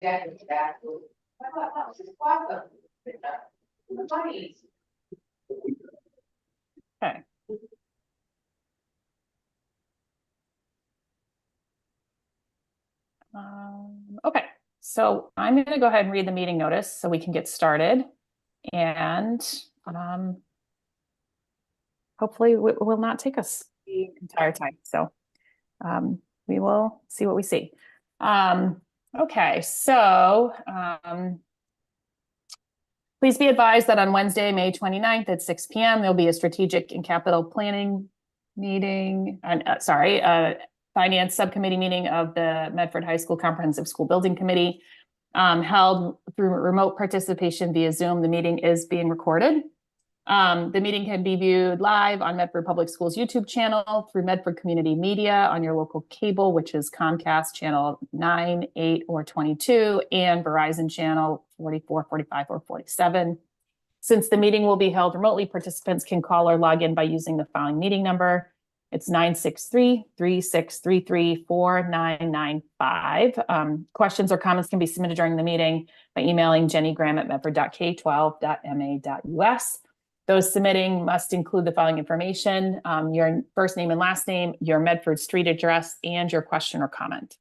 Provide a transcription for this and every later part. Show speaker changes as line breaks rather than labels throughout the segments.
Exactly. I thought that was just awesome. Funny.
Okay. Okay, so I'm going to go ahead and read the meeting notice so we can get started, and hopefully it will not take us the entire time. So we will see what we see. Okay, so please be advised that on Wednesday, May 29th at 6 p.m., there'll be a strategic and capital planning meeting, finance subcommittee meeting of the Medford High School Comprehensive School Building Committee, held through remote participation via Zoom. The meeting is being recorded. The meeting can be viewed live on Medford Public Schools YouTube channel, through Medford Community Media on your local cable, which is Comcast channel 9, 8, or 22, and Verizon channel 44, 45, or 47. Since the meeting will be held remotely, participants can call or log in by using the following meeting number. It's 963-3633-4995. Questions or comments can be submitted during the meeting by emailing jennygraham@medford.k12.ma.us. Those submitting must include the following information: your first name and last name, your Medford street address, and your question or comment.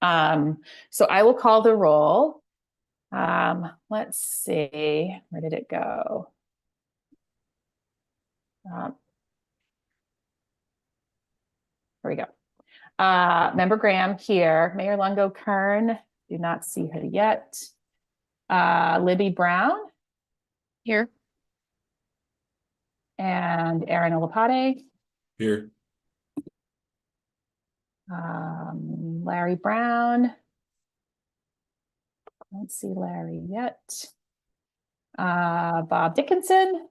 So I will call the roll. Let's see, where did it go? Here we go. Member Graham here. Mayor Longo Kern, do not see her yet. Libby Brown.
Here.
And Aaron Olapade.
Here.
Larry Brown. Don't see Larry yet. Bob Dickinson.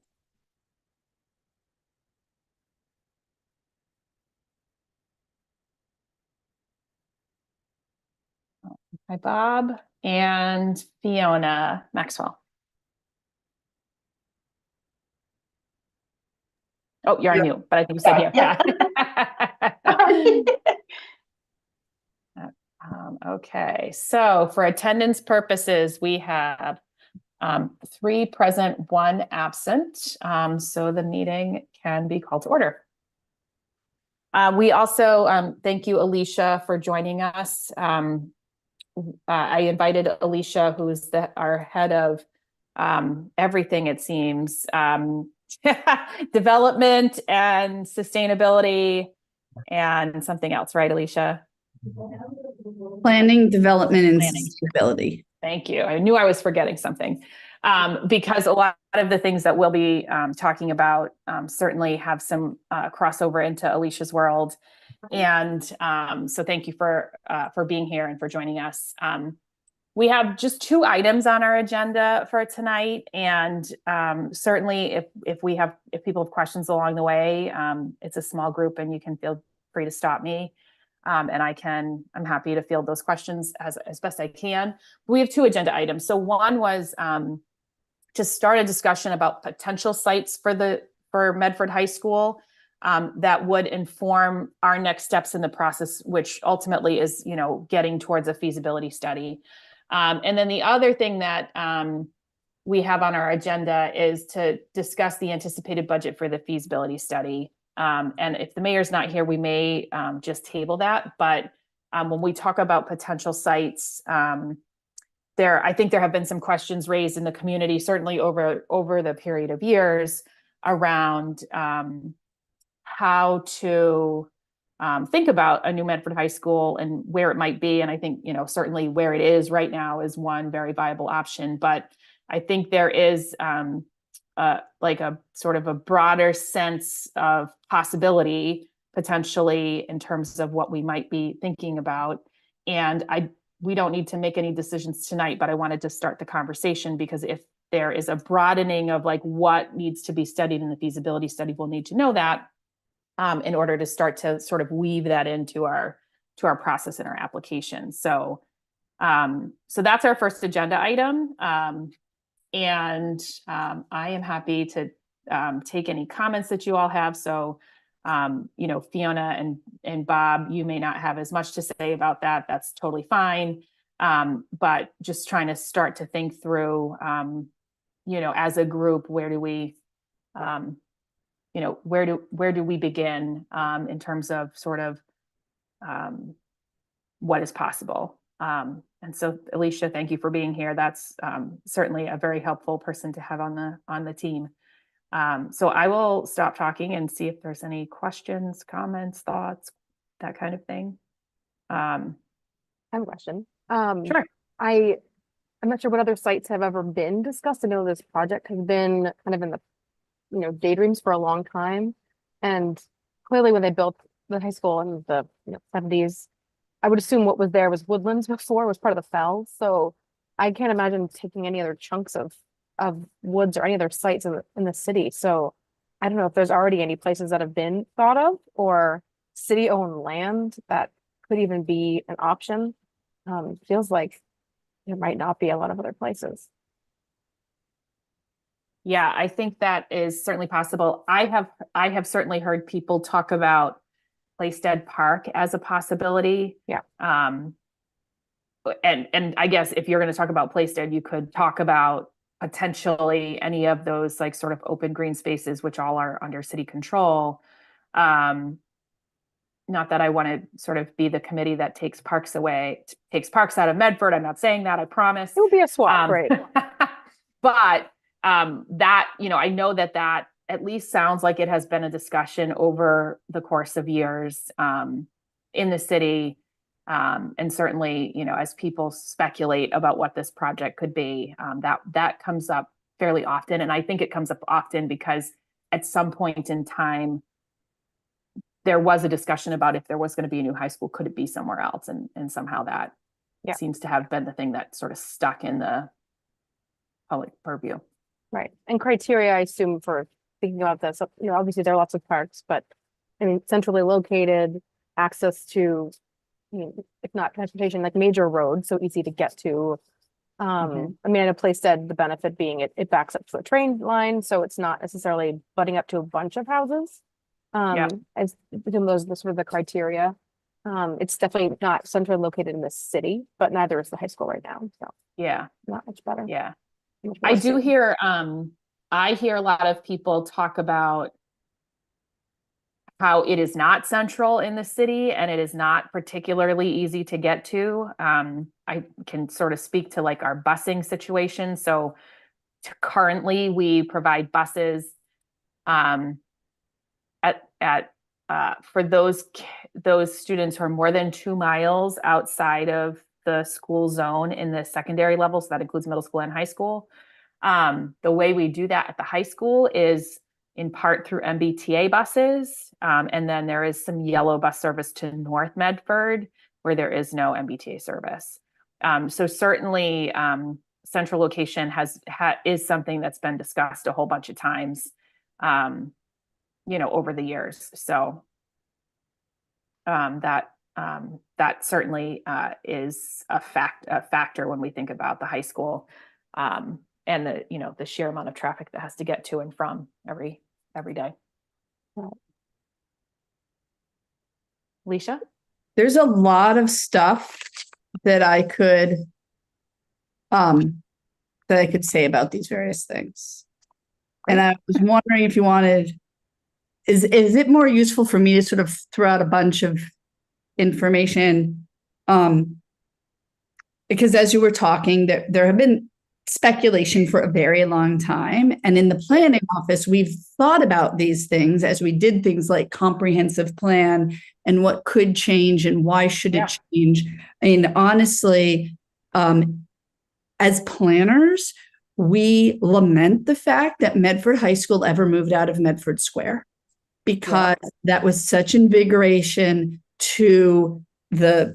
Hi, Bob. And Fiona Maxwell. Oh, you're on mute, but I think you said here. Yeah. Okay, so for attendance purposes, we have 3 present, 1 absent. So the meeting can be called to order. We also thank you, Alicia, for joining us. I invited Alicia, who is our head of everything, it seems, development and sustainability and something else, right, Alicia?
Planning, development, and sustainability.
Thank you. I knew I was forgetting something, because a lot of the things that we'll be talking about certainly have some crossover into Alicia's world. And so thank you for being here and for joining us. We have just 2 items on our agenda for tonight, and certainly if people have questions along the way, it's a small group and you can feel free to stop me. And I'm happy to field those questions as best I can. We have 2 agenda items. So one was to start a discussion about potential sites for Medford High School that would inform our next steps in the process, which ultimately is, getting towards a feasibility study. And then the other thing that we have on our agenda is to discuss the anticipated budget for the feasibility study. And if the mayor's not here, we may just table that. But when we talk about potential sites, I think there have been some questions raised in the community, certainly over the period of years, around how to think about a new Medford High School and where it might be. And I think, certainly where it is right now is one very viable option. But I think there is like a sort of a broader sense of possibility potentially in terms of what we might be thinking about. And we don't need to make any decisions tonight, but I wanted to start the conversation because if there is a broadening of like what needs to be studied in the feasibility study, we'll need to know that in order to start to sort of weave that into our process and our application. So that's our first agenda item. And I am happy to take any comments that you all have. So, Fiona and Bob, you may not have as much to say about that. That's totally fine. But just trying to start to think through, as a group, where do we, where do we begin in terms of sort of what is possible. And so, Alicia, thank you for being here. That's certainly a very helpful person to have on the team. So I will stop talking and see if there's any questions, comments, thoughts, that kind of thing.
I have a question.
Sure.
I'm not sure what other sites have ever been discussed. I know this project has been kind of in the daydreams for a long time. And clearly when they built the high school in the 70s, I would assume what was there was woodlands before, was part of the fells. So I can't imagine taking any other chunks of woods or any other sites in the city. So I don't know if there's already any places that have been thought of or city-owned land that could even be an option. Feels like there might not be a lot of other places.
Yeah, I think that is certainly possible. I have certainly heard people talk about Plaisted Park as a possibility.
Yeah.
And I guess if you're going to talk about Plaisted, you could talk about potentially any of those like sort of open green spaces, which all are under city control. Not that I want to sort of be the committee that takes parks out of Medford. I'm not saying that, I promise.
It would be a swap, right?
But that, I know that at least sounds like it has been a discussion over the course of years in the city. And certainly, as people speculate about what this project could be, that comes up fairly often. And I think it comes up often because at some point in time, there was a discussion about if there was going to be a new high school, could it be somewhere else? And somehow that seems to have been the thing that sort of stuck in the public purview.
Right. And criteria, I assume, for thinking about this, obviously there are lots of parks, but I mean, centrally located, access to, if not transportation, like major roads, so easy to get to. I mean, in a place that the benefit being it backs up to a train line, so it's not necessarily butting up to a bunch of houses. As between those, the sort of the criteria. It's definitely not centrally located in the city, but neither is the high school right now. So
yeah,
not much better.
Yeah. I do hear, I hear a lot of people talk about how it is not central in the city and it is not particularly easy to get to. I can sort of speak to like our busing situation. So currently we provide buses for those students who are more than 2 miles outside of the school zone in the secondary level. So that includes middle school and high school. The way we do that at the high school is in part through MBTA buses. And then there is some yellow bus service to North Medford where there is no MBTA service. So certainly central location is something that's been discussed a whole bunch of times, over the years. So that certainly is a factor when we think about the high school and the sheer amount of traffic that has to get to and from every day. Alicia?
There's a lot of stuff that I could say about these various things. And I was wondering if you wanted, is it more useful for me to sort of throw out a bunch of information? Because as you were talking, there have been speculation for a very long time. And in the planning office, we've thought about these things as we did things like comprehensive plan and what could change and why should it change. I mean, honestly, as planners, we lament the fact that Medford High School ever moved out of Medford Square, because that was such invigoration to the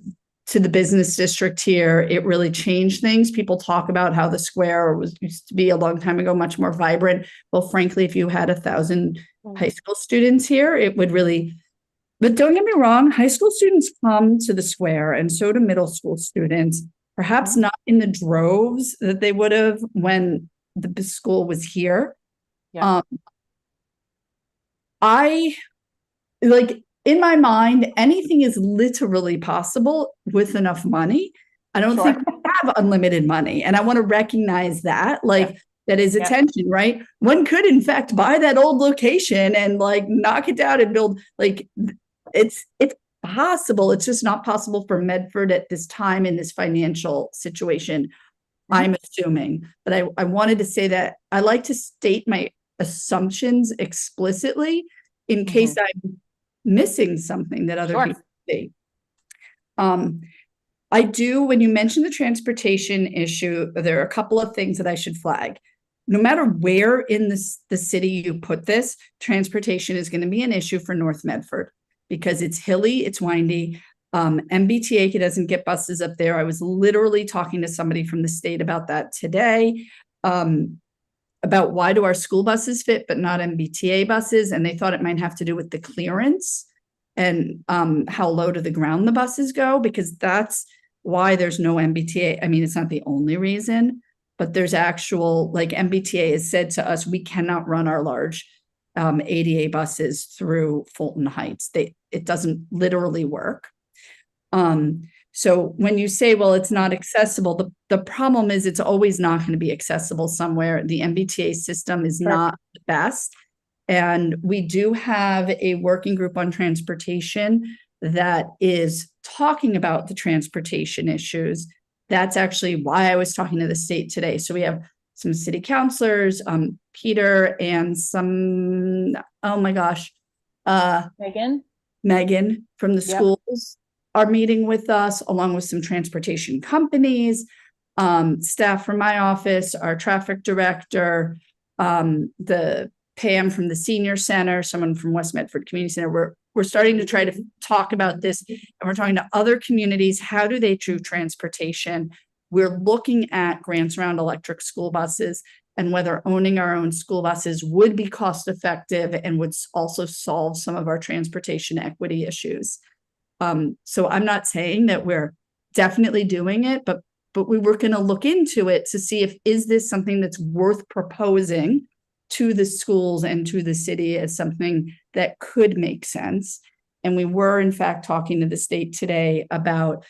business district here. It really changed things. People talk about how the square used to be a long time ago much more vibrant. Well, frankly, if you had 1,000 high school students here, it would really. But don't get me wrong, high school students come to the square, and so do middle school students. Perhaps not in the droves that they would have when the school was here.
Yeah.
In my mind, anything is literally possible with enough money. I don't think we have unlimited money, and I want to recognize that, like, that is
Yeah.
attention, right? One could, in fact, buy that old location and like knock it down and build, like, it's possible. It's just not possible for Medford at this time in this financial situation, I'm assuming. But I wanted to say that I like to state my assumptions explicitly in case I'm missing something that other
Sure.
people see. I do, when you mention the transportation issue, there are a couple of things that I should flag. No matter where in the city you put this, transportation is going to be an issue for North Medford because it's hilly, it's windy. MBTA doesn't get buses up there. I was literally talking to somebody from the state about that today, about why do our school buses fit but not MBTA buses, and they thought it might have to do with the clearance and how low to the ground the buses go, because that's why there's no MBTA. I mean, it's not the only reason, but there's actual, like, MBTA has said to us, we cannot run our large ADA buses through Fulton Heights. It doesn't literally work. So when you say, well, it's not accessible, the problem is it's always not going to be accessible somewhere. The MBTA system is not the best. And we do have a working group on transportation that is talking about the transportation issues. That's actually why I was talking to the state today. So we have some city councilors, Peter, and some, oh my gosh, Megan from the schools are meeting with us, along with some transportation companies, staff from my office, our traffic director, the Pam from the senior center, someone from West Medford Community Center. We're starting to try to talk about this, and we're talking to other communities. How do they do transportation? We're looking at grants around electric school buses and whether owning our own school buses would be cost effective and would also solve some of our transportation equity issues. So I'm not saying that we're definitely doing it, but we were going to look into it to see if, is this something that's worth proposing to the schools and to the city as something that could make sense. And we were, in fact, talking to the state today about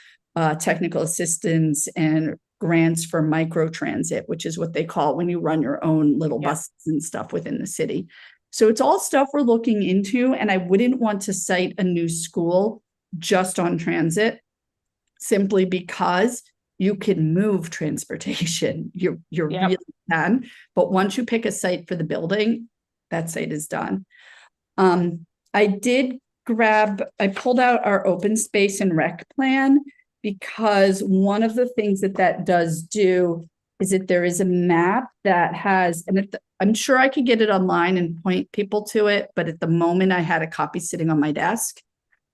technical assistance and grants for microtransit, which is what they call when you run your own little buses and stuff within the city. So it's all stuff we're looking into, and I wouldn't want to cite a new school just on transit, simply because you can move transportation. You really can, but once you pick a site for the building, that site is done. I pulled out our open space and rec plan, because one of the things that does do is that there is a map that has, and I'm sure I could get it online and point people to it, but at the moment I had a copy sitting on my desk.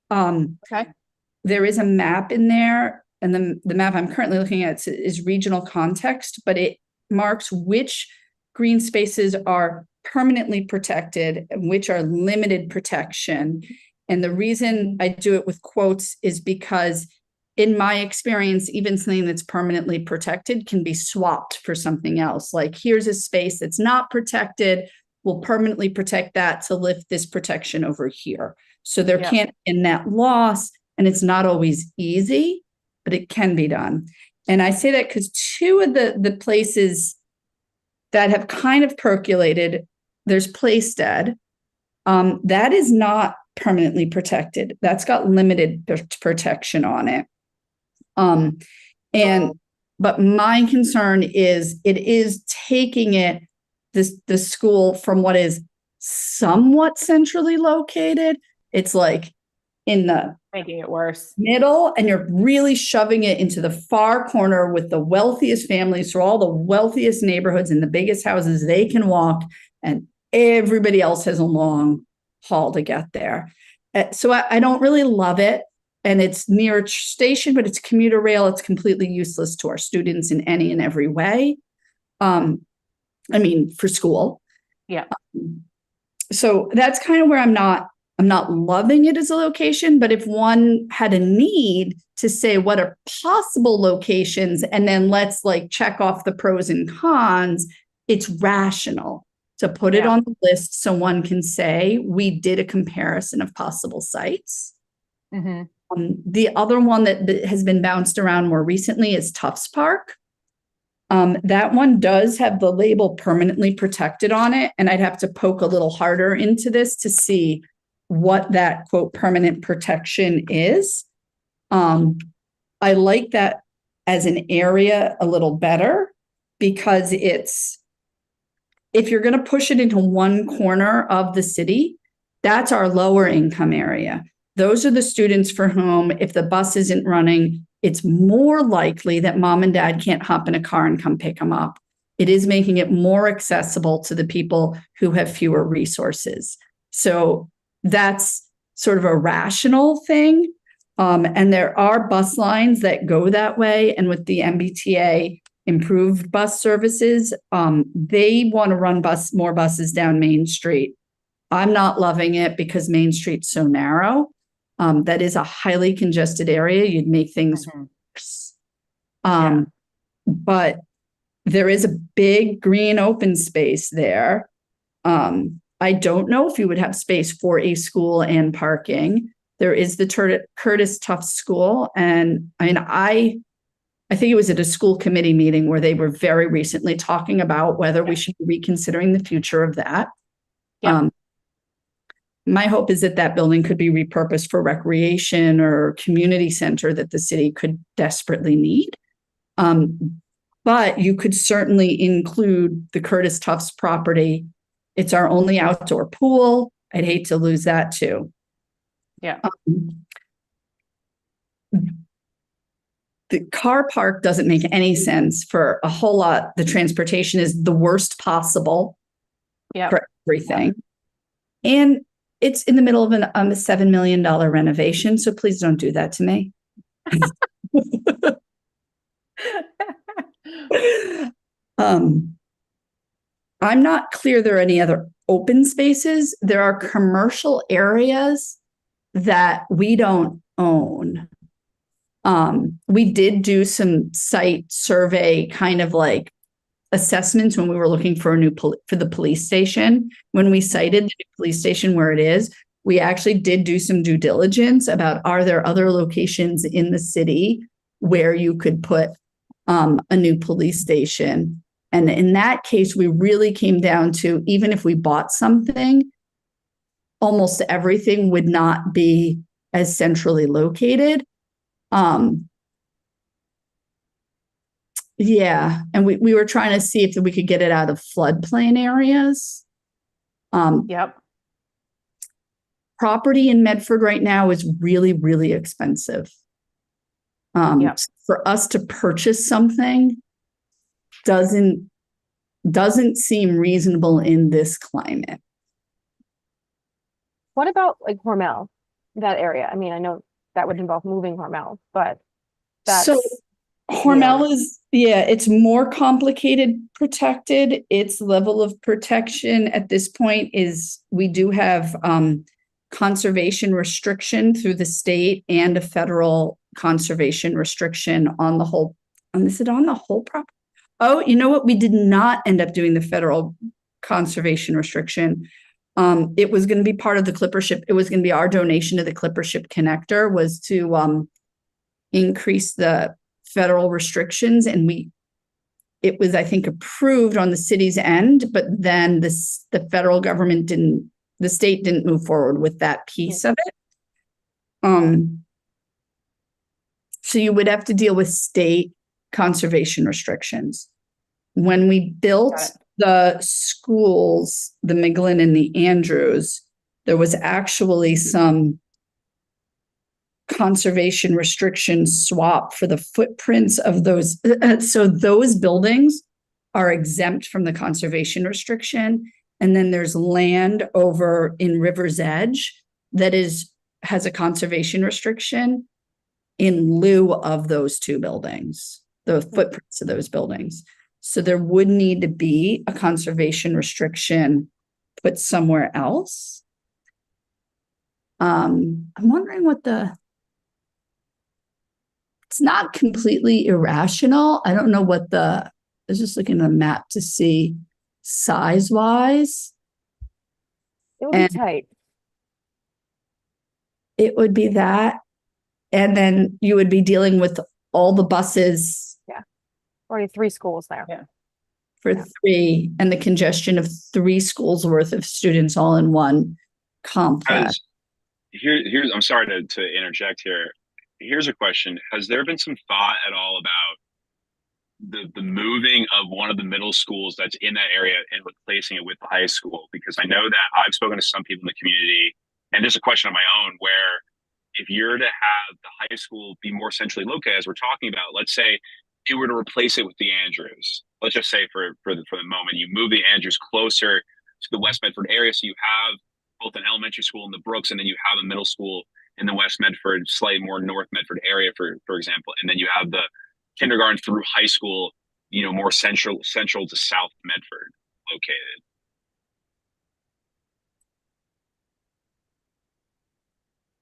There is a map in there, and the map I'm currently looking at is regional context, but it marks which green spaces are permanently protected and which are limited protection. And the reason I do it with quotes is because, in my experience, even something that's permanently protected can be swapped for something else. Like, here's a space that's not protected, we'll permanently protect that to lift this protection over here. So there can't be a net loss, and it's not always easy, but it can be done. And I say that because two of the places that have kind of percolated, there's Plastead. That is not permanently protected. That's got limited protection on it. But my concern is it is taking the school from what is somewhat centrally located. It's like in the
Making it worse.
middle, and you're really shoving it into the far corner with the wealthiest families through all the wealthiest neighborhoods and the biggest houses they can walk, and everybody else has a long haul to get there. So I don't really love it. And it's near a station, but it's commuter rail. It's completely useless to our students in any and every way. For school.
Yeah.
So that's kind of where I'm not loving it as a location, but if one had a need to say what are possible locations, and then let's like check off the pros and cons, it's rational to put it on the list so one can say we did a comparison of possible sites. The other one that has been bounced around more recently is Tufts Park. That one does have the label permanently protected on it, and I'd have to poke a little harder into this to see what that quote permanent protection is. I like that as an area a little better because if you're going to push it into one corner of the city, that's our lower income area. Those are the students for whom, if the bus isn't running, it's more likely that mom and dad can't hop in a car and come pick them up. It is making it more accessible to the people who have fewer resources. So that's sort of a rational thing. And there are bus lines that go that way. And with the MBTA improved bus services, they want to run more buses down Main Street. I'm not loving it because Main Street's so narrow. That is a highly congested area. You'd make things worse. But there is a big green open space there. I don't know if you would have space for a school and parking. There is the Curtis Tufts School. And I think it was at a school committee meeting where they were very recently talking about whether we should be reconsidering the future of that. My hope is that building could be repurposed for recreation or community center that the city could desperately need. But you could certainly include the Curtis Tufts property. It's our only outdoor pool. I'd hate to lose that too.
Yeah.
The car park doesn't make any sense for a whole lot. The transportation is the worst possible for everything. And it's in the middle of a $7 million renovation. So please don't do that to me. I'm not clear there are any other open spaces. There are commercial areas that we don't own. We did do some site survey kind of like assessments when we were looking for for the police station. When we cited the new police station where it is, we actually did do some due diligence about, are there other locations in the city where you could put a new police station? And in that case, we really came down to, even if we bought something, almost everything would not be as centrally located. And we were trying to see if we could get it out of floodplain areas. Property in Medford right now is really, really expensive. For us to purchase something doesn't seem reasonable in this climate.
What about like Hormel, that area? I mean, I know that would involve moving Hormel, but that's...
So Hormel is, it's more complicated protected. Its level of protection at this point is, we do have conservation restriction through the state and a federal conservation restriction on the whole. Is it on the whole property? Oh, you know what? We did not end up doing the federal conservation restriction. It was going to be part of the Clipper Ship. It was going to be our donation to the Clipper Ship connector, was to increase the federal restrictions. And it was, I think, approved on the city's end, but then the federal government the state didn't move forward with that piece of it. So you would have to deal with state conservation restrictions. When we built the schools, the Miglin and the Andrews, there was actually some conservation restrictions swap for the footprints of those. So those buildings are exempt from the conservation restriction. And then there's land over in River's Edge that has a conservation restriction in lieu of those two buildings, the footprints of those buildings. So there would need to be a conservation restriction put somewhere else. I'm wondering it's not completely irrational. I don't know I was just looking at a map to see size-wise.
It would be tight.
It would be that. and then you would be dealing with all the buses
Already 3 schools there.
Yeah.
for 3 and the congestion of 3 schools worth of students all in one complex.
I'm sorry to interject here. Here's a question. Has there been some thought at all about the moving of one of the middle schools that's in that area and replacing it with the high school? Because I know that I've spoken to some people in the community, and this is a question of my own, where if you're to have the high school be more centrally located, as we're talking about, let's say you were to replace it with the Andrews. Let's just say for the moment, you move the Andrews closer to the West Medford area, so you have both an elementary school in the Brooks, and then you have a middle school in the West Medford, slightly more North Medford area, for example, and then you have the kindergarten through high school, more central to South Medford located.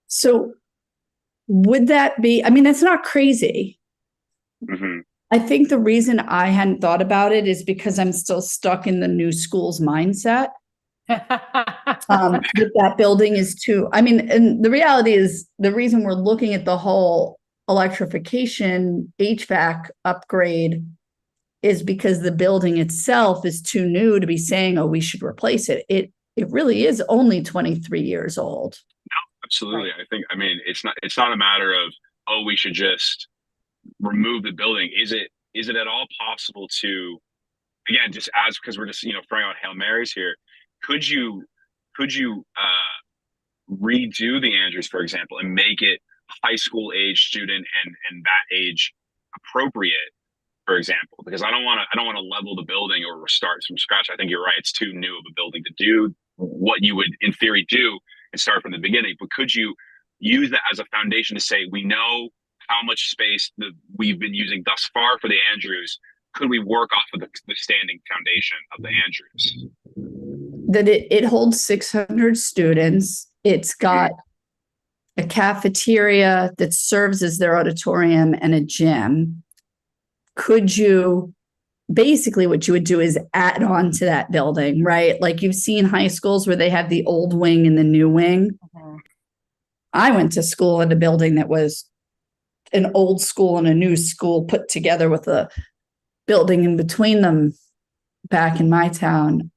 So would that be, I mean, that's not crazy.
Mm-hmm.
I think the reason I hadn't thought about it is because I'm still stuck in the new schools mindset. That building is too, I mean, and the reality is the reason we're looking at the whole electrification HVAC upgrade is because the building itself is too new to be saying, oh, we should replace it. It really is only 23 years old.
Absolutely. Right. I mean, it's not a matter of, oh, we should just remove the building. Is it at all possible to, again, just as, because we're just, throwing out Hail Marys here, could you redo the Andrews, for example, and make it high school age student and that age appropriate, for example? Because I don't want to level the building or start from scratch. I think you're right. It's too new of a building to do what you would in theory do and start from the beginning. But could you use that as a foundation to say, we know how much space we've been using thus far for the Andrews. Could we work off of the standing foundation of the Andrews?
That it holds 600 students. It's got a cafeteria that serves as their auditorium and a gym. Could you, basically what you would do is add on to that building, right? Like you've seen high schools where they have the old wing and the new wing. Mm-hmm. I went to school in a building that was an old school and a new school put together with a building in between them back in my town.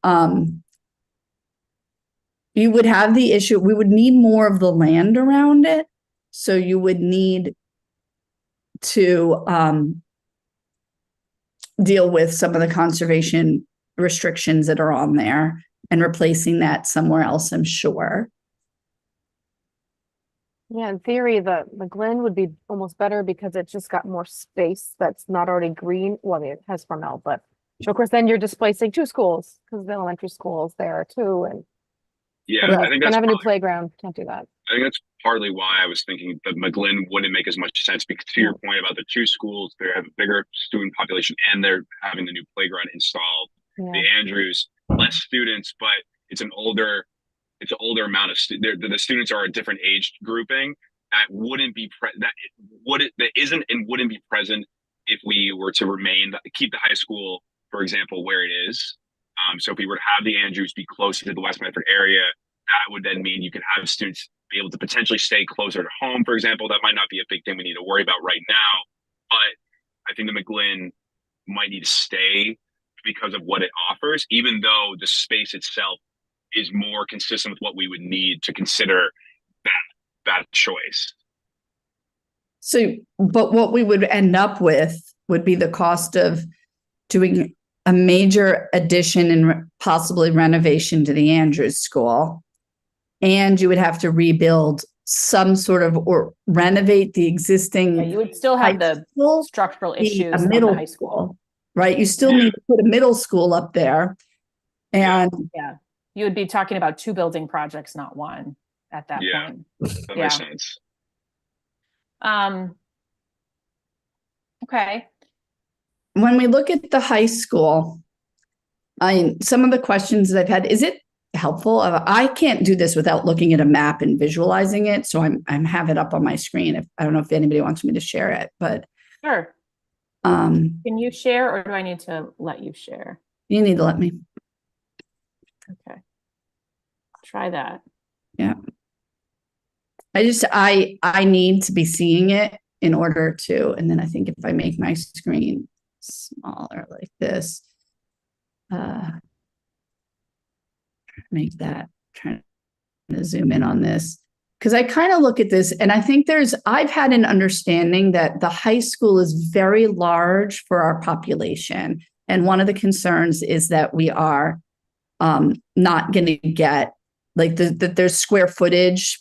You would have the issue, we would need more of the land around it. So you would need to deal with some of the conservation restrictions that are on there and replacing that somewhere else, I'm sure.
Yeah, in theory, the Glen would be almost better because it's just got more space that's not already green. Well, I mean, it has Farmel, but of course, then you're displacing 2 schools because the elementary school is there too. And
yeah, I think
that's have a new playground. Can't do that.
I think that's partly why I was thinking that McGlynn wouldn't make as much sense, because to your point about the 2 schools, they have a bigger student population and they're having the new playground installed. Yeah. The Andrews, less students, but it's an older amount of the students are a different age grouping that wouldn't be that isn't and wouldn't be present if we were to keep the high school, for example, where it is. So if we were to have the Andrews be closer to the West Medford area, that would then mean you could have students be able to potentially stay closer to home, for example. That might not be a big thing we need to worry about right now, but I think the McGlynn might need to stay because of what it offers, even though the space itself is more consistent with what we would need to consider that choice.
So, but what we would end up with would be the cost of doing a major addition and possibly renovation to the Andrews School. And you would have to rebuild some sort of, or renovate the existing.
Yeah, you would still have the structural issues of the high school.
Right? You still need to put a middle school up there. And
yeah, you would be talking about 2 building projects, not 1 at that point.
That makes sense.
Okay.
When we look at the high school, some of the questions that I've had, is it helpful? I can't do this without looking at a map and visualizing it. So I'm have it up on my screen. I don't know if anybody wants me to share it, but.
Sure. Can you share, or do I need to let you share?
You need to let me.
Okay. Try that.
Yeah. I need to be seeing it in order to, and then I think if I make my screen smaller like this, make that, trying to zoom in on this. Because I kind of look at this and I think I've had an understanding that the high school is very large for our population. And one of the concerns is that we are not going to get, like, there's square footage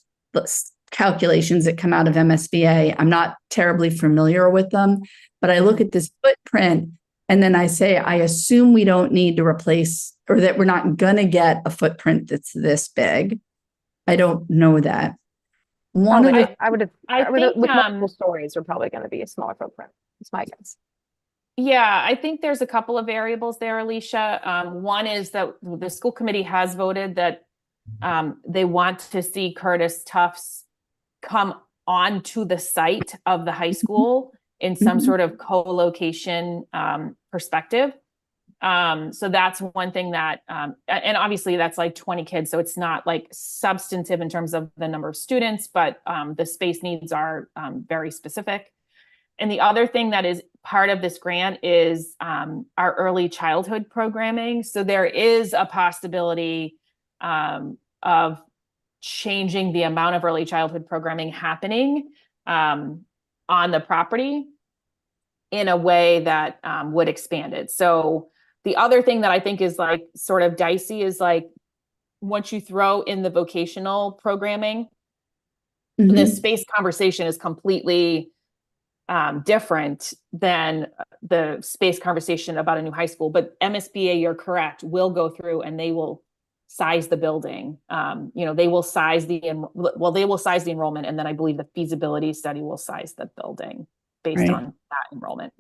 calculations that come out of MSBA. I'm not terribly familiar with them, but I look at this footprint and then I say, I assume we don't need to replace, or that we're not going to get a footprint that's this big. I don't know that.
I would
think,
with multiple stories are probably going to be a smaller footprint. It's my guess.
Yeah, I think there's a couple of variables there, Alicia. One is that the school committee has voted that they want to see Curtis Tufts come onto the site of the high school in some sort of co-location perspective. So that's one thing that, and obviously that's like 20 kids. So it's not like substantive in terms of the number of students, but the space needs are very specific. And the other thing that is part of this grant is our early childhood programming. So there is a possibility of changing the amount of early childhood programming happening on the property in a way that would expand it. So the other thing that I think is like sort of dicey is like, once you throw in the vocational programming, the space conversation is completely different than the space conversation about a new high school. But MSBA, you're correct, will go through and they will size the building. They will size the enrollment, and then I believe the feasibility study will size the building based on that enrollment.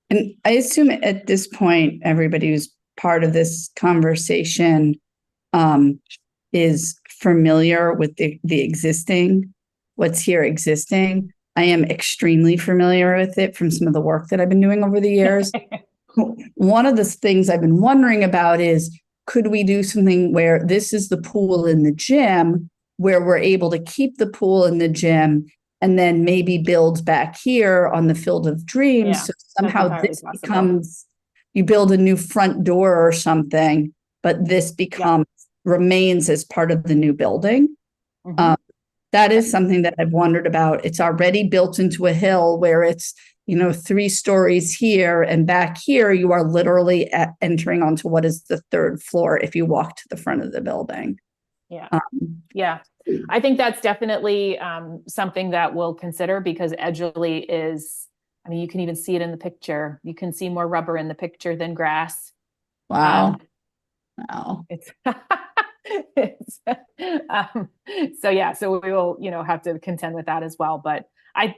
And I assume at this point, everybody who's part of this conversation is familiar with the existing, what's here existing. I am extremely familiar with it from some of the work that I've been doing over the years. One of the things I've been wondering about is, could we do something where this is the pool in the gym, where we're able to keep the pool in the gym and then maybe build back here on the Field of Dreams. So somehow this becomes, you build a new front door or something, but this remains as part of the new building. That is something that I've wondered about. It's already built into a hill where it's, 3 stories here, and back here you are literally entering onto what is the 3rd floor if you walk to the front of the building. I think that's definitely something that we'll consider, because Edgerly is, you can even see it in the picture. You can see more rubber in the picture than grass. Wow.
It's so we will, have to contend with that as well. But I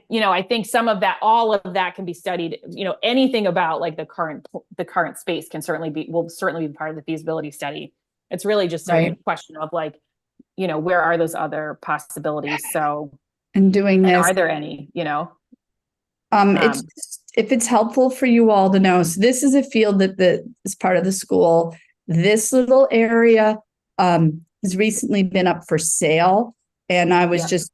think some of that, all of that can be studied. Anything about like the current space will certainly be part of the feasibility study. It's really just a question of like, where are those other possibilities? So,
and doing this,
are there any,
it's if it's helpful for you all to know. So this is a field that is part of the school. This little area has recently been up for sale. And I was just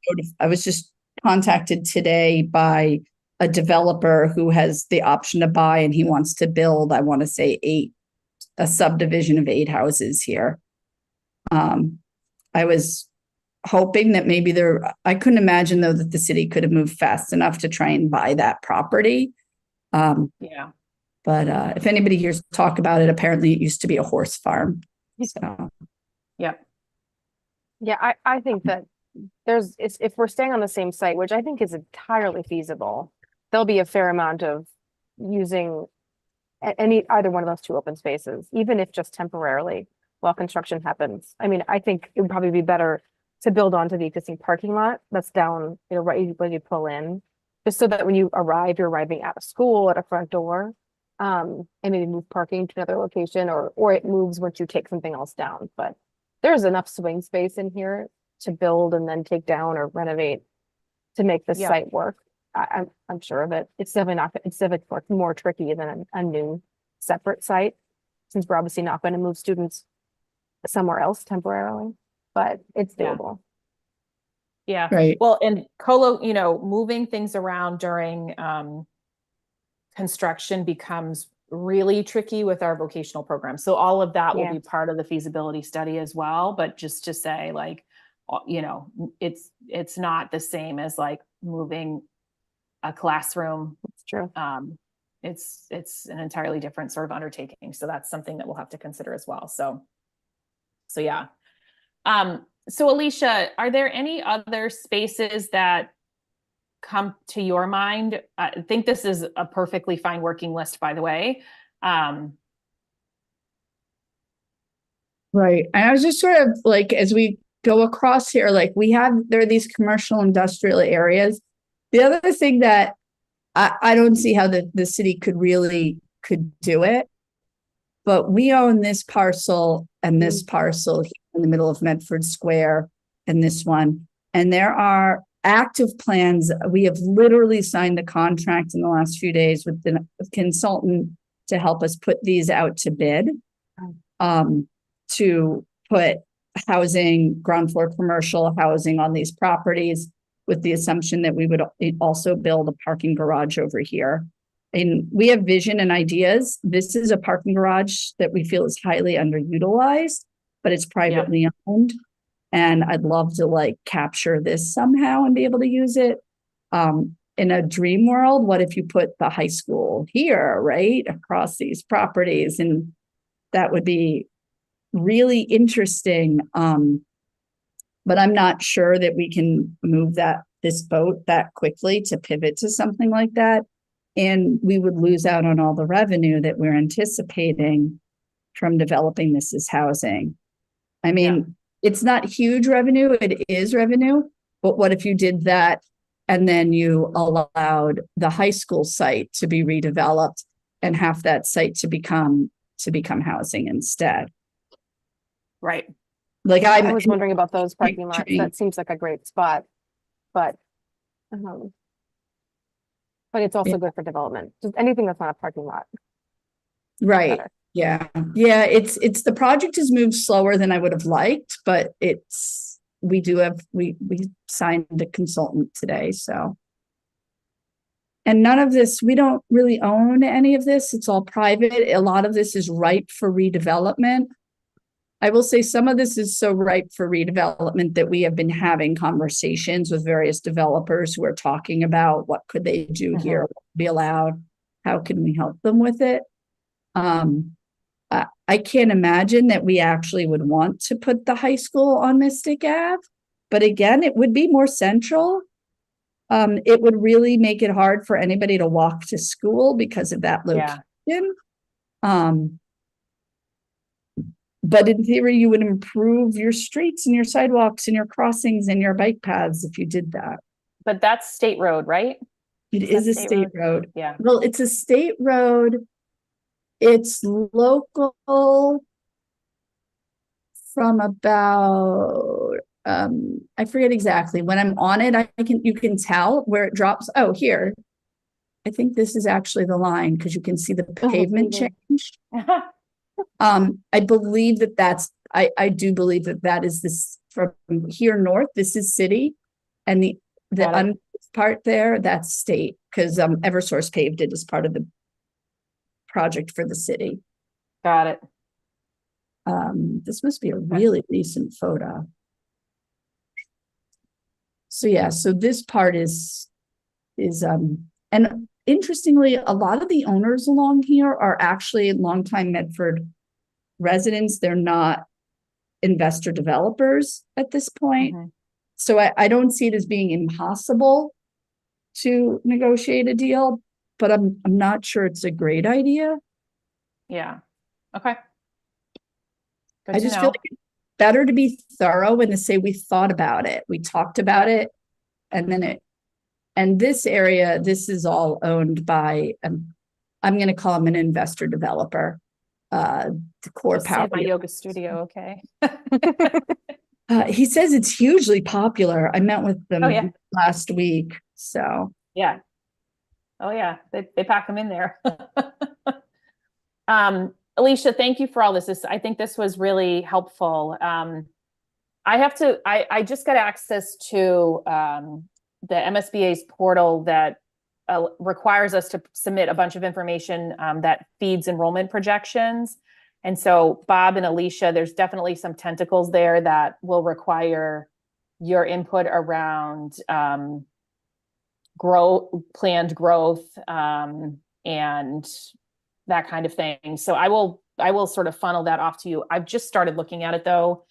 contacted today by a developer who has the option to buy, and he wants to build, I want to say a subdivision of 8 houses here. I was hoping that maybe I couldn't imagine though that the city could have moved fast enough to try and buy that property. But if anybody hears talk about it, apparently it used to be a horse farm. So.
I think that if we're staying on the same site, which I think is entirely feasible, there'll be a fair amount of using either one of those 2 open spaces, even if just temporarily while construction happens. I think it would probably be better to build onto the existing parking lot that's down, right when you pull in, just so that when you arrive, you're arriving at a school, at a front door, and maybe move parking to another location, or it moves once you take something else down. But there's enough swing space in here to build and then take down or renovate to make this site work. I'm sure of it. It's definitely more tricky than a new separate site, since we're obviously not going to move students somewhere else temporarily, but it's doable.
Yeah.
Right.
Well, and moving things around during construction becomes really tricky with our vocational program. So all of that will
Yeah.
be part of the feasibility study as well. But just to say, like, it's not the same as like moving a classroom.
It's true.
It's an entirely different sort of undertaking. So that's something that we'll have to consider as well. So yeah. So Alicia, are there any other spaces that come to your mind? I think this is a perfectly fine working list, by the way.
Right. And I was just sort of like, as we go across here, like there are these commercial industrial areas. The other thing that I don't see how the city could do it, but we own this parcel and this parcel here in the middle of Medford Square and this one. And there are active plans. We have literally signed a contract in the last few days with the consultant to help us put these out to bid, to put housing, ground floor commercial housing on these properties, with the assumption that we would also build a parking garage over here. And we have vision and ideas. This is a parking garage that we feel is highly underutilized, but it's privately owned. And I'd love to like capture this somehow and be able to use it. In a dream world, what if you put the high school here, right, across these properties? And that would be really interesting. But I'm not sure that we can move this boat that quickly to pivot to something like that. And we would lose out on all the revenue that we're anticipating from developing this as housing. I mean, it's not huge revenue, it is revenue, but what if you did that and then you allowed the high school site to be redeveloped and half that site to become housing instead?
Right.
Like
I was wondering about those parking lots. That seems like a great spot, but it's also good for development. Just anything that's not a parking lot.
Right.
Better.
Yeah. Yeah. It's the project has moved slower than I would have liked, but we signed a consultant today. So, and none of this, we don't really own any of this. It's all private. A lot of this is ripe for redevelopment. I will say some of this is so ripe for redevelopment that we have been having conversations with various developers who are talking about what could they do here, what would be allowed, how can we help them with it. I can't imagine that we actually would want to put the high school on Mystic Ave, but again, it would be more central. It would really make it hard for anybody to walk to school because of that location. But in theory, you would improve your streets and your sidewalks and your crossings and your bike paths if you did that.
But that's state road, right?
It is a state road.
Yeah.
Well, it's a state road. It's local from about, I forget exactly. When I'm on it, you can tell where it drops. Oh, here. I think this is actually the line because you can see the pavement change. I believe I do believe that is this from here north. This is city, and the part there, that's state, because Eversource paved it as part of the project for the city.
Got it.
This must be a really recent photo. So yeah, so this part is and interestingly, a lot of the owners along here are actually longtime Medford residents. They're not investor developers at this point. So I don't see it as being impossible to negotiate a deal, but I'm not sure it's a great idea.
Yeah. Okay. Good
I
to
just
know.
feel like it's better to be thorough and to say we thought about it, we talked about it, and this area, this is all owned by I'm going to call him an investor developer. The core
Just
power.
my yoga studio. Okay.
He says it's hugely popular. I met with them last week. So
yeah. Oh yeah. They pack them in there. Alicia, thank you for all this. I think this was really helpful. I just got access to the MSBA's portal that requires us to submit a bunch of information that feeds enrollment projections. And so Bob and Alicia, there's definitely some tentacles there that will require your input around planned growth and that kind of thing. So I will sort of funnel that off to you. I've just started looking at it though.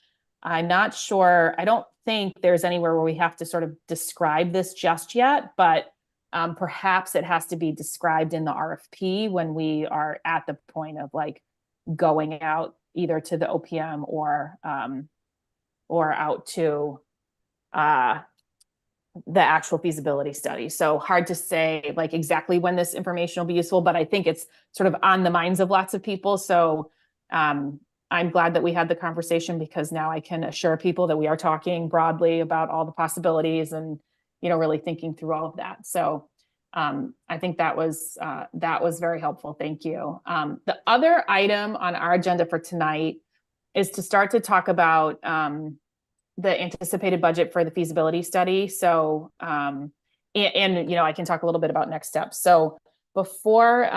I'm not sure. I don't think there's anywhere where we have to sort of describe this just yet, but perhaps it has to be described in the RFP when we are at the point of like going out either to the OPM or out to the actual feasibility study. So hard to say like exactly when this information will be useful, but I think it's sort of on the minds of lots of people. So I'm glad that we had the conversation because now I can assure people that we are talking broadly about all the possibilities and, you know, really thinking through all of that. So I think that was very helpful. Thank you. The other item on our agenda for tonight is to start to talk about the anticipated budget for the feasibility study. So, and you know, I can talk a little bit about next steps. So before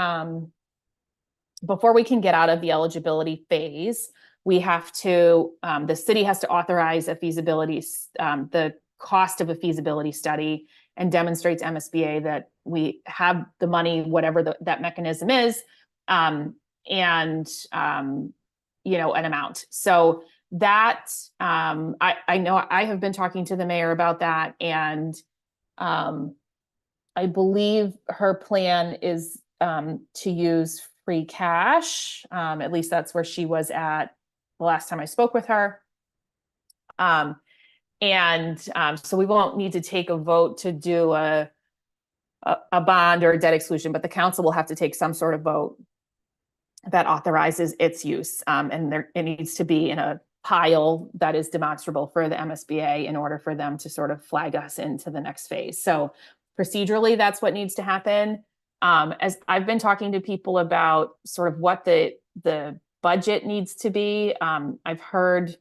we can get out of the eligibility phase, we have to, the city has to authorize a feasibility, the cost of a feasibility study, and demonstrates MSBA that we have the money, whatever that mechanism is, and you know, an amount. So that I know I have been talking to the mayor about that, and I believe her plan is to use free cash. At least that's where she was at the last time I spoke with her. So we won't need to take a vote to do a bond or a debt exclusion, but the council will have to take some sort of vote that authorizes its use. And it needs to be in a pile that is demonstrable for the MSBA in order for them to sort of flag us into the next phase. So procedurally, that's what needs to happen. As I've been talking to people about sort of what the budget needs to be, I've heard,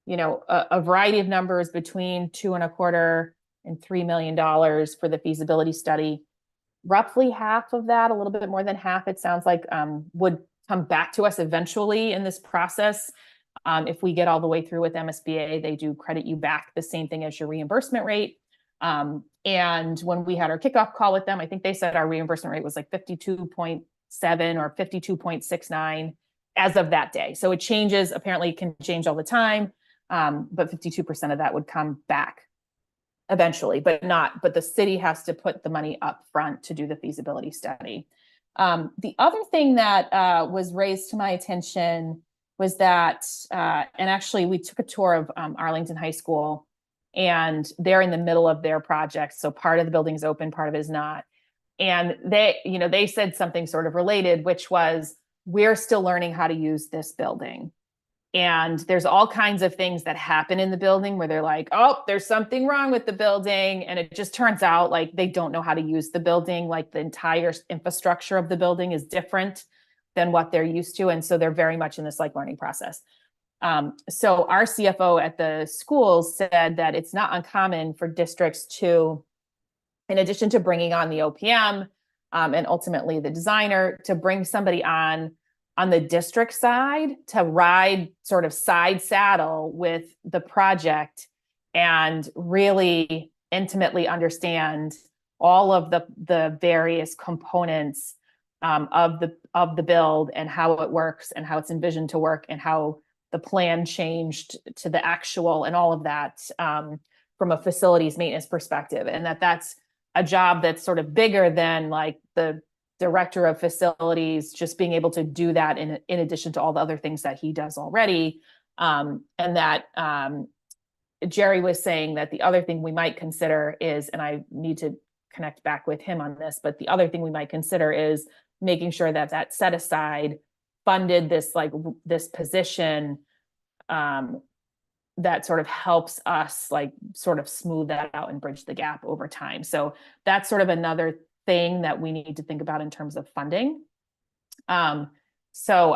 you know, a variety of numbers between $2.25 and $3 million for the feasibility study. Roughly half of that, a little bit more than half, it sounds like, would come back to us eventually in this process. If we get all the way through with MSBA, they do credit you back the same thing as your reimbursement rate. And when we had our kickoff call with them, I think they said our reimbursement rate was like 52.7 or 52.69 as of that day. So it changes, apparently it can change all the time. But 52% of that would come back eventually, but the city has to put the money up front to do the feasibility study. The other thing that was raised to my attention was that, and actually we took a tour of Arlington High School, and they're in the middle of their project. So part of the building is open, part of it is not. And they said something sort of related, which was, we're still learning how to use this building. And there's all kinds of things that happen in the building where they're like, oh, there's something wrong with the building. And it just turns out like they don't know how to use the building. Like the entire infrastructure of the building is different than what they're used to. And so they're very much in this like learning process. So our CFO at the schools said that it's not uncommon for districts to, in addition to bringing on the OPM and ultimately the designer, to bring somebody on the district side to ride sort of side saddle with the project and really intimately understand all of the various components of the build and how it works and how it's envisioned to work and how the plan changed to the actual and all of that from a facilities maintenance perspective. And that's a job that's sort of bigger than like the director of facilities just being able to do that in addition to all the other things that he does already. And that Jerry was saying that the other thing we might consider is, and I need to connect back with him on this, but the other thing we might consider is making sure that set aside funded this position that sort of helps us like sort of smooth that out and bridge the gap over time. So that's sort of another thing that we need to think about in terms of funding. So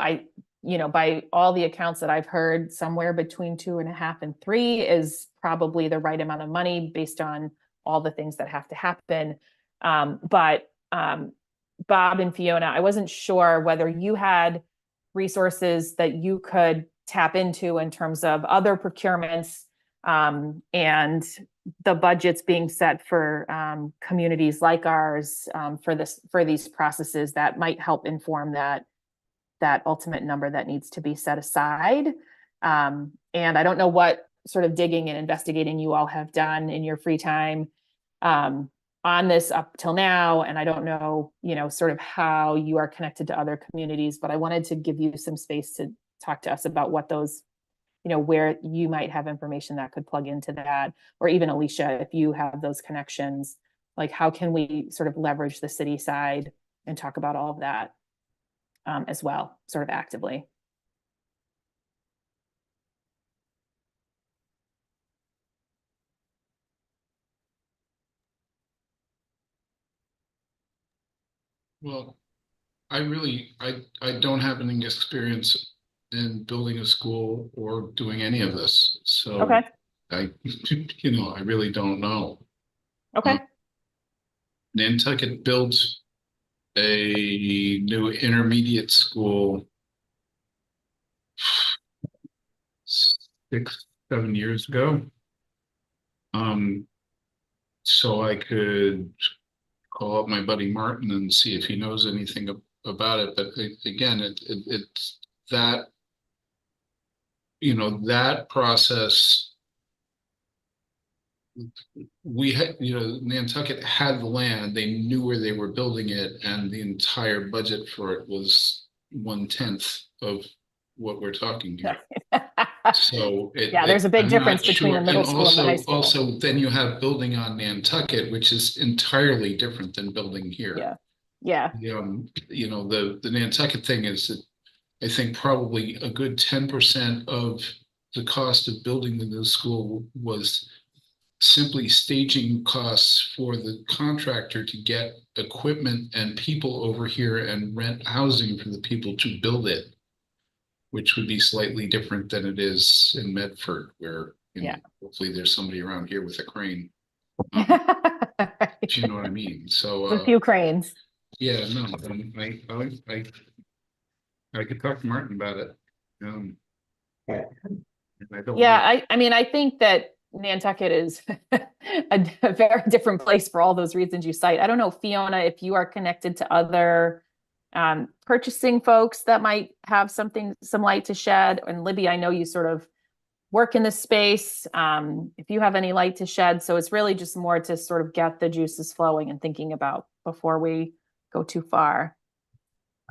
you know, by all the accounts that I've heard, somewhere between 2.5 and 3 is probably the right amount of money based on all the things that have to happen. But Bob and Fiona, I wasn't sure whether you had resources that you could tap into in terms of other procurements, and the budgets being set for communities like ours, for these processes that might help inform that ultimate number that needs to be set aside. And I don't know what sort of digging and investigating you all have done in your free time on this up till now. And I don't know, you know, sort of how you are connected to other communities, but I wanted to give you some space to talk to us about what those, you know, where you might have information that could plug into that, or even Alicia, if you have those connections, like how can we sort of leverage the city side and talk about all of that as well, sort of actively.
Well, I don't have any experience in building a school or doing any of this. So
Okay.
I really don't know.
Okay.
Nantucket built a new intermediate school 6-7 years ago. So I could call up my buddy Martin and see if he knows anything about it. But again, it's that, you know, that process. We had, you know, Nantucket had the land, they knew where they were building it, and the entire budget for it was 1/10 of what we're talking here. So
there's a big
I'm
difference
not
between
sure.
the middle school and the high school.
Also, then you have building on Nantucket, which is entirely different than building here.
Yeah.
You know, the Nantucket thing is that I think probably a good 10% of the cost of building the new school was simply staging costs for the contractor to get equipment and people over here and rent housing for the people to build it, which would be slightly different than it is in Medford, where, you know, hopefully there's somebody around here with a crane. If you know what I mean. So
a few cranes.
Yeah, no, I could talk to Martin about it.
I mean, I think that Nantucket is a very different place for all those reasons you cite. I don't know, Fiona, if you are connected to other purchasing folks that might have some light to shed. And Libby, I know you sort of work in this space. If you have any light to shed. So it's really just more to sort of get the juices flowing and thinking about before we go too far.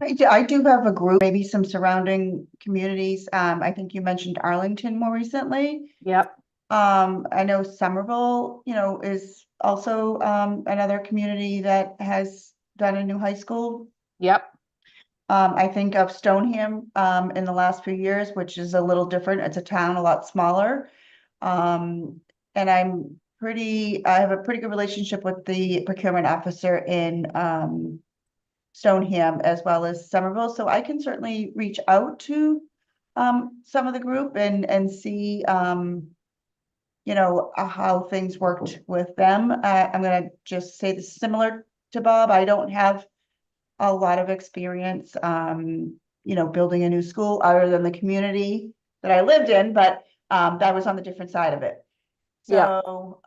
I do have a group, maybe some surrounding communities. I think you mentioned Arlington more recently.
Yep.
I know Somerville, you know, is also another community that has done a new high school.
Yep.
I think of Stoneham in the last few years, which is a little different. It's a town a lot smaller. And I have a pretty good relationship with the procurement officer in Stoneham as well as Somerville. So I can certainly reach out to some of the group and see you know, how things worked with them. I'm going to just say this similar to Bob. I don't have a lot of experience, you know, building a new school other than the community that I lived in, but that was on the different side of it. So,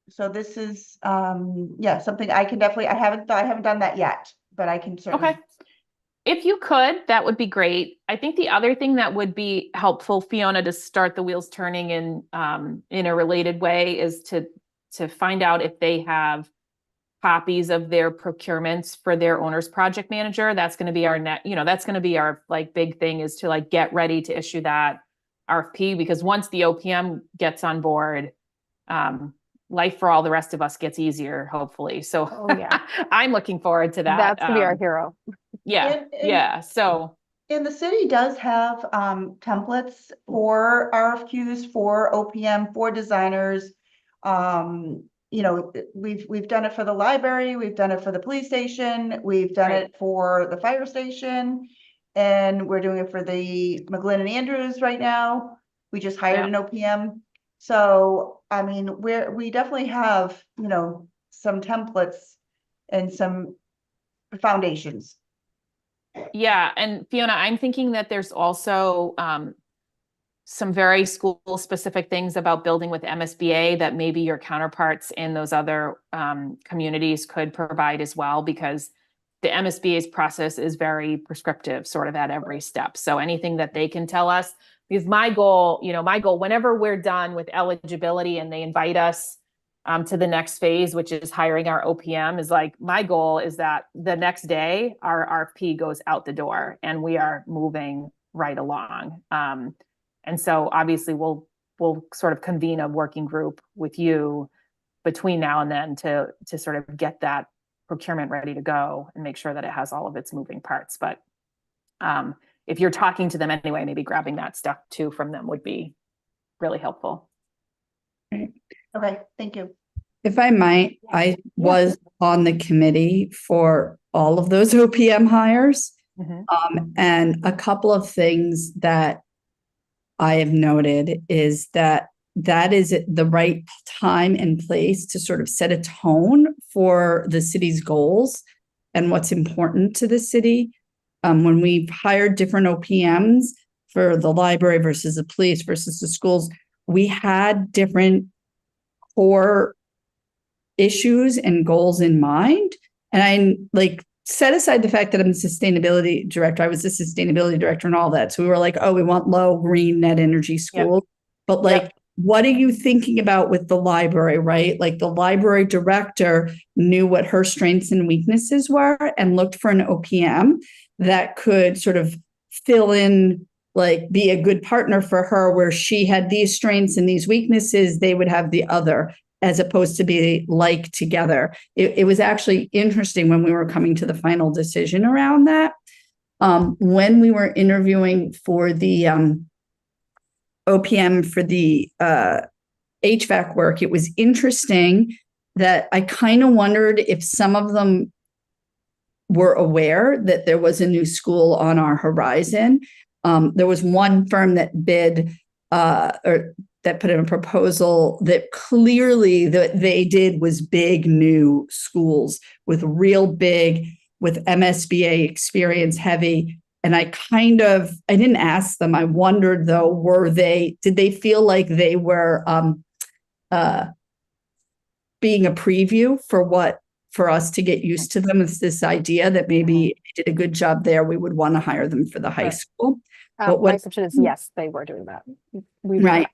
so this is, something I can definitely, I haven't done that yet, but I can certainly.
Okay. If you could, that would be great. I think the other thing that would be helpful, Fiona, to start the wheels turning in a related way is to find out if they have copies of their procurements for their owner's project manager. That's going to be our that's going to be our like big thing, is to like get ready to issue that RFP, because once the OPM gets on board, life for all the rest of us gets easier, hopefully. So I'm looking forward to that.
That's gonna be our hero.
So, and the city does have templates for RFQs, for OPM, for designers. You know, we've done it for the library, we've done it for the police station, we've done it for the fire station. and we're doing it for the McGlynn and Andrews right now. We just hired an OPM. So, I mean, we definitely have, you know, some templates and some foundations.
Yeah, and Fiona, I'm thinking that there's also some very school-specific things about building with MSBA that maybe your counterparts in those other communities could provide as well, because the MSBA's process is very prescriptive sort of at every step. So anything that they can tell us, because my goal, whenever we're done with eligibility and they invite us to the next phase, which is hiring our OPM, is like, my goal is that the next day our RFP goes out the door and we are moving right along. And so obviously we'll sort of convene a working group with you between now and then to sort of get that procurement ready to go and make sure that it has all of its moving parts. But if you're talking to them anyway, maybe grabbing that stuff too from them would be really helpful.
Okay, thank you.
If I might, I was on the committee for all of those OPM hires. And a couple of things that I have noted is that is the right time and place to sort of set a tone for the city's goals and what's important to the city. When we've hired different OPMs for the library versus the police versus the schools, we had different core issues and goals in mind. And I like set aside the fact that I'm the sustainability director. I was the sustainability director and all that. So we were like, oh, we want low green net energy schools. But like, what are you thinking about with the library, right? Like the library director knew what her strengths and weaknesses were and looked for an OPM that could sort of fill in, like be a good partner for her where she had these strengths and these weaknesses, they would have the other, as opposed to be like together. It was actually interesting when we were coming to the final decision around that. When we were interviewing for the OPM for the HVAC work, it was interesting that I kind of wondered if some of them were aware that there was a new school on our horizon. There was one firm that bid or that put in a proposal that clearly that they did was big new schools with MSBA experience heavy. And I didn't ask them. I wondered though, did they feel like they were being a preview for us to get used to them? It's this idea that maybe they did a good job there, we would want to hire them for the high school.
My assumption is yes, they were doing that.
Right.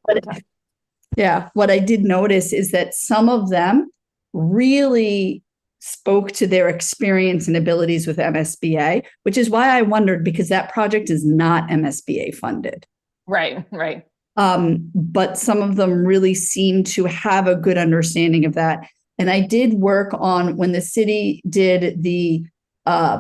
What I did notice is that some of them really spoke to their experience and abilities with MSBA, which is why I wondered, because that project is not MSBA funded.
Right.
But some of them really seem to have a good understanding of that. And I did work on when the city did the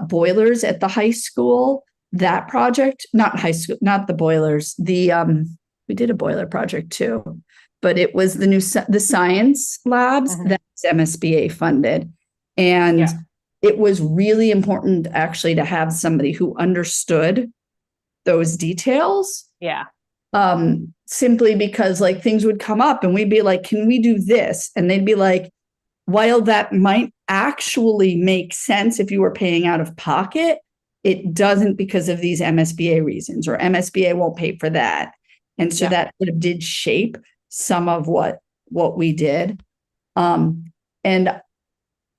boilers at the high school, that project, not high school, not the boilers. We did a boiler project too, but it was the science labs that's MSBA funded. And it was really important actually to have somebody who understood those details. Simply because like things would come up and we'd be like, can we do this? And they'd be like, while that might actually make sense if you were paying out of pocket, it doesn't because of these MSBA reasons, or MSBA won't pay for that. And so that sort of did shape some of what we did. And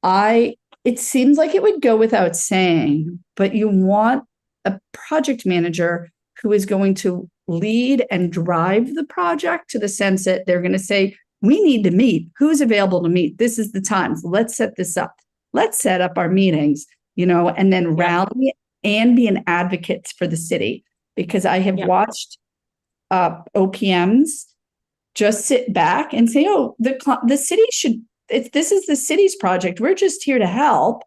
it seems like it would go without saying, but you want a project manager who is going to lead and drive the project to the sense that they're going to say, we need to meet. Who's available to meet? This is the time. So let's set this up. Let's set up our meetings, and then rally and be an advocate for the city. Because I have watched OPMs just sit back and say, oh, the city should, this is the city's project. We're just here to help.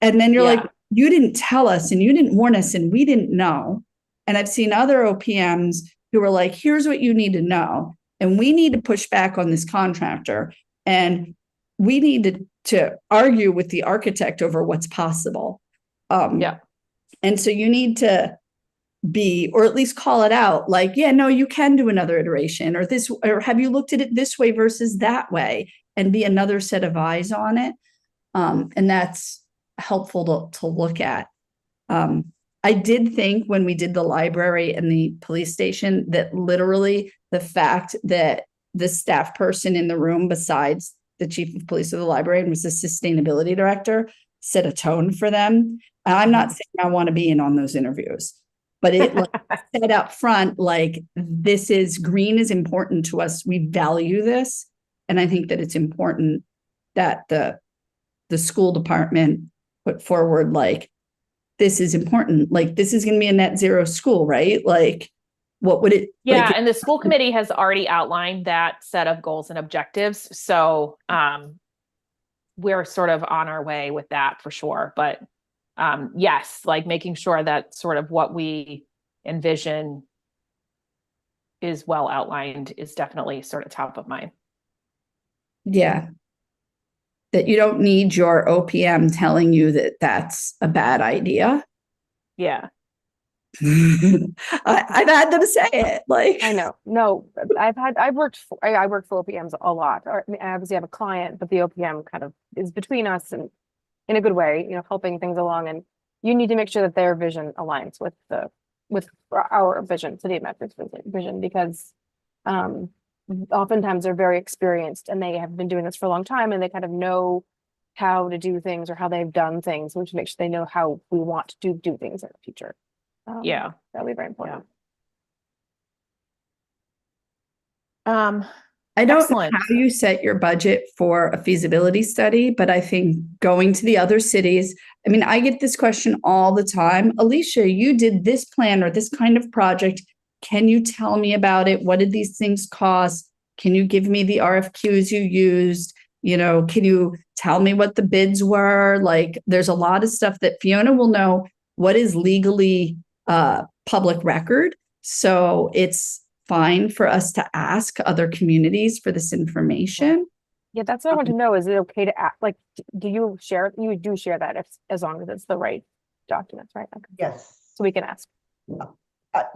And then you're like, you didn't tell us and you didn't warn us and we didn't know. And I've seen other OPMs who are like, here's what you need to know. And we need to push back on this contractor. And we need to argue with the architect over what's possible. And so you need to be, or at least call it out, like, yeah, no, you can do another iteration, or this, or have you looked at it this way versus that way, and be another set of eyes on it. And that's helpful to look at. I did think when we did the library and the police station that literally the fact that the staff person in the room besides the chief of police of the library and was the sustainability director set a tone for them. And I'm not saying I want to be in on those interviews, but it said up front, like, this is green is important to us. We value this. And I think that it's important that the school department put forward, like, this is important. Like, this is going to be a net zero school, right? Like, what would it?
Yeah,
like,
and the school committee has already outlined that set of goals and objectives. So we're sort of on our way with that for sure. But yes, like making sure that sort of what we envision is well outlined is definitely sort of top of mind.
Yeah. That you don't need your OPM telling you that that's a bad idea.
Yeah.
I've had them say it. Like,
I know. No, I worked for OPMs a lot. Or, I mean, I obviously have a client, but the OPM kind of is between us and in a good way, helping things along. And you need to make sure that their vision aligns with our vision, City of Medford's vision, because oftentimes they're very experienced and they have been doing this for a long time and they kind of know how to do things or how they've done things, which makes sure they know how we want to do things in the future.
Yeah.
That'll be very important.
I don't
Excellent.
know how you set your budget for a feasibility study, but I think going to the other cities, I mean, I get this question all the time. Alicia, you did this plan or this kind of project. Can you tell me about it? What did these things cost? Can you give me the RFQs you used? Can you tell me what the bids were? Like, there's a lot of stuff that Fiona will know what is legally public record. So it's fine for us to ask other communities for this information.
Yeah, that's what I want to know. Is it okay to ask, like, do you share, you do share that as long as it's the right documents, right? Okay.
Yes,
So we can ask.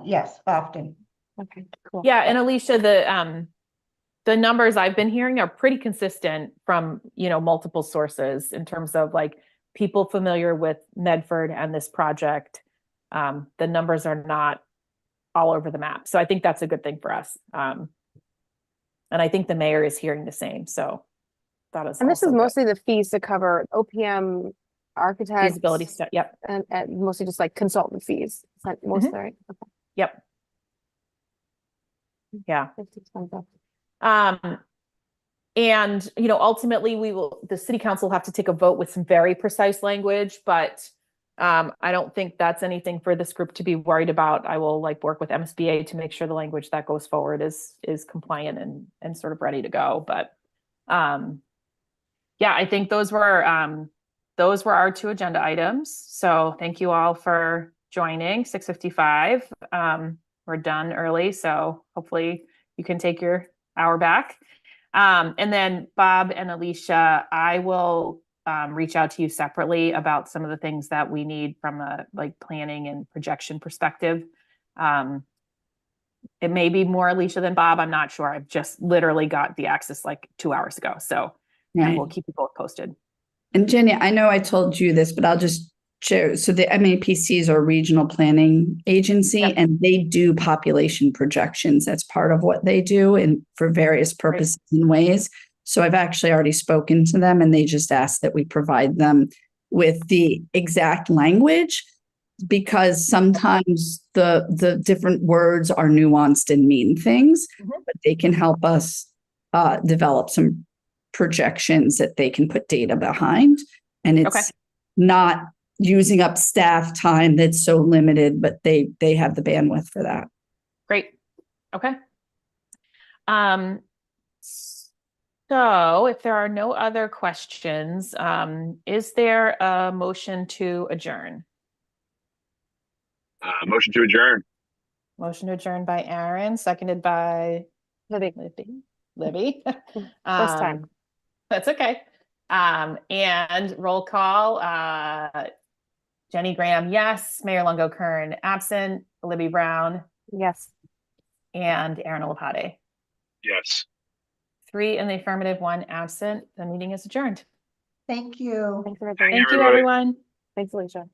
yes, often.
Okay, cool.
Yeah, and Alicia, the numbers I've been hearing are pretty consistent from, multiple sources in terms of like people familiar with Medford and this project. The numbers are not all over the map. So I think that's a good thing for us. And I think the mayor is hearing the same. So that is.
And this is
also
mostly the fees to cover OPM, architects,
feasibility study. Yep.
and mostly just like consultant fees. Is that mostly right? Okay.
Yep. Yeah.
50%.
And, ultimately the city council will have to take a vote with some very precise language, but I don't think that's anything for this group to be worried about. I will work with MSBA to make sure the language that goes forward is compliant and sort of ready to go. But yeah, I think those were our 2 agenda items. So thank you all for joining. 6:55. We're done early, so hopefully you can take your hour back. And then Bob and Alicia, I will reach out to you separately about some of the things that we need from a planning and projection perspective. It may be more Alicia than Bob. I'm not sure. I've just literally got the access 2 hours ago. So we'll keep you both posted.
And Jenny, I know I told you this, but I'll just share. So the MAPCs are a regional planning agency,
Yep.
and they do population projections. That's part of what they do and for various purposes and ways. So I've actually already spoken to them, and they just asked that we provide them with the exact language, because sometimes the different words are nuanced and mean things, but they can help us develop some projections that they can put data behind. And it's not using up staff time that's so limited, but they have the bandwidth for that.
Great. Okay. So if there are no other questions, is there a motion to adjourn?
Motion to adjourn.
Motion to adjourn by Aaron, seconded by Libby.
First time.
That's okay. And roll call, Jenny Graham, yes. Mayor Longo-Kern, absent. Libby Brown
Yes.
and Aaron Olapade.
Yes.
3 in the affirmative, 1 absent. The meeting is adjourned.
Thank you.
Thanks, everybody.
Thank you,
everybody.
everyone.
Thanks, Alicia.